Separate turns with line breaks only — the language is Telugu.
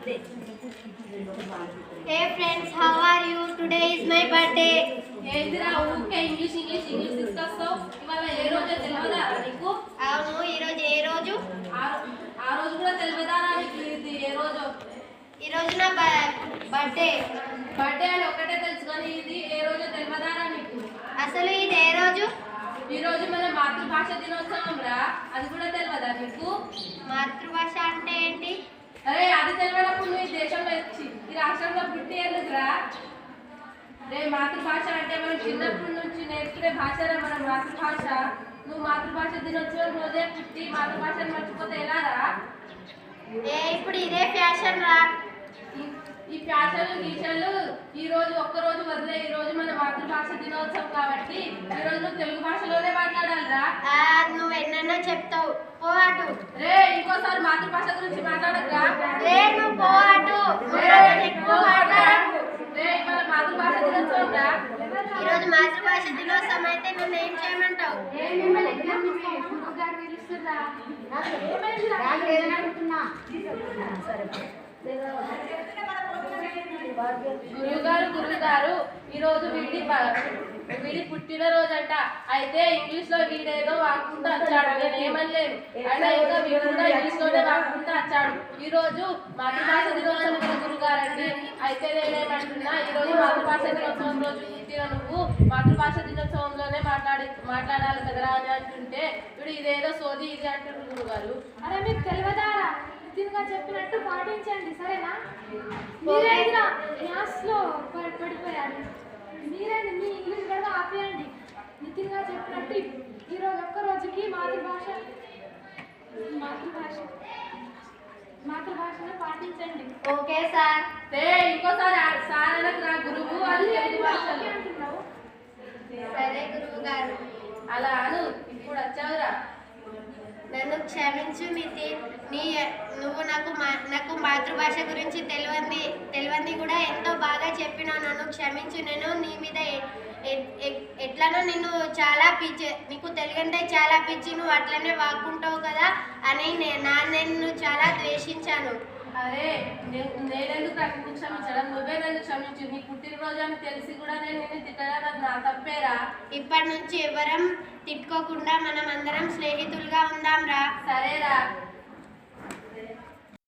Hey friends, how are you? Today is my birthday.
ఏందిరా ఊరికే ఇంగ్లీష్ తీసుకొస్తావు. ఇవాళ ఏ రోజో తెలియదా నీకు?
అవును, ఈ రోజు ఏ రోజు?
ఆ రోజు కూడా తెలియదా నీకు? ఇది ఏ రోజు?
ఈ రోజు నా బర్త్డే.
బర్త్డే అని ఒకటే తెలుసు కానీ ఇది ఏ రోజో తెలియదా నీకు?
అసలు ఇది ఏ రోజు?
ఈ రోజు మన మాతృభాష దినోత్సవం రా. అది కూడా తెలియదా నీకు?
మాతృభాష అంటే ఏంటి?
అరే అది తెలియనప్పుడు నువ్వు ఈ దేశంలో వచ్చి ఈ రాష్ట్రంలో పుట్టి ఎందుకురా? రే మాతృభాష అంటే మనం చిన్నప్పటి నుంచి నేర్చుకునే భాషరా మన మాతృభాష. నువ్వు మాతృభాష దినోత్సవం రోజే పుట్టి మాతృభాషను మర్చిపోతే ఎలా రా?
ఇప్పుడు ఇదే ఫ్యాషన్ రా.
ఈ ఫ్యాషన్లు ఈ రోజు ఒక్కరోజు వదిలే. ఈ రోజు మన మాతృభాష దినోత్సవం కాబట్టి ఈ రోజు నువ్వు తెలుగు భాషలోనే మాట్లాడాలిరా.
నువ్వు ఎన్నైనా చెప్తావు, పో అటు.
రే ఇంకోసారి మాతృభాష గురించి మాట్లాడకురా.
రే నువ్వు పో అటు.
రే ఇవాళ మాతృభాష దినోత్సవం రా.
ఈ రోజు మాతృభాష దినోత్సవం అయితే నన్ను ఏం చేయమంటావు?
గురుగారు ఈ రోజు వీడి పుట్టినరోజు అంట. అయితే ఇంగ్లీష్ లో వీడేదో వాక్కుంటూ వచ్చాడు. నేను ఏమనలేను. అయినా ఇంకా వీడు కూడా ఇంగ్లీష్ లోనే వాక్కుంటూ వచ్చాడు. ఈ రోజు మాతృభాష దినోత్సవం కదా గురుగారండి. అయితే నేనేమంటున్నా, ఈ రోజు మాతృభాష దినోత్సవం రోజు పుట్టిన నువ్వు మాతృభాష దినోత్సవంలోనే మాట్లాడాలి కదరా అని అంటుంటే వీడు ఇదేదో సోది ఇది అంటున్నారు గురుగారు.
అరే మీకు తెలియదారా? నితిన్గా చెప్పినట్టు పాటించండి, సరేనా? మీరేంద్రా క్లాస్లో పడిపోయారు. మీరేంది మీ ఇంగ్లీష్ కూడా ఆపేయండి. నితిన్గా చెప్పినట్టు ఈరోజు ఒక్క రోజుకి మాతృభాషను పాటించండి.
Okay sir.
ఇంకోసారి సార్ అనకు రా గురువు, అది తెలుగు భాషలో
అంటున్నావు. సరే గురువు గారు.
అలా అను. ఇప్పుడు వచ్చావురా.
నన్ను క్షమించు నితిన్. నువ్వు నాకు మాతృభాష గురించి తెలియంది కూడా ఎంతో బాగా చెప్పినావు. నన్ను క్షమించు. నేను నీ మీద ఎట్లనో నిన్ను చాలా పిచ్చి, నీకు తెలుగంటే చాలా పిచ్చి, నువ్వు అట్లనే వాక్కుంటావు కదా అని నేను చాలా ద్వేషించాను.
అరే నేనెందుకు క్షమించడం? నువ్వే నన్ను క్షమించు. నీ పుట్టినరోజు అని తెలిసి కూడా నేను నిన్ను తిట్టడం అది నా తప్పేరా.
ఇప్పటి నుంచి ఎవరం తిట్టుకోకుండా మనం అందరం స్నేహితులుగా ఉందాం రా.
సరేరా.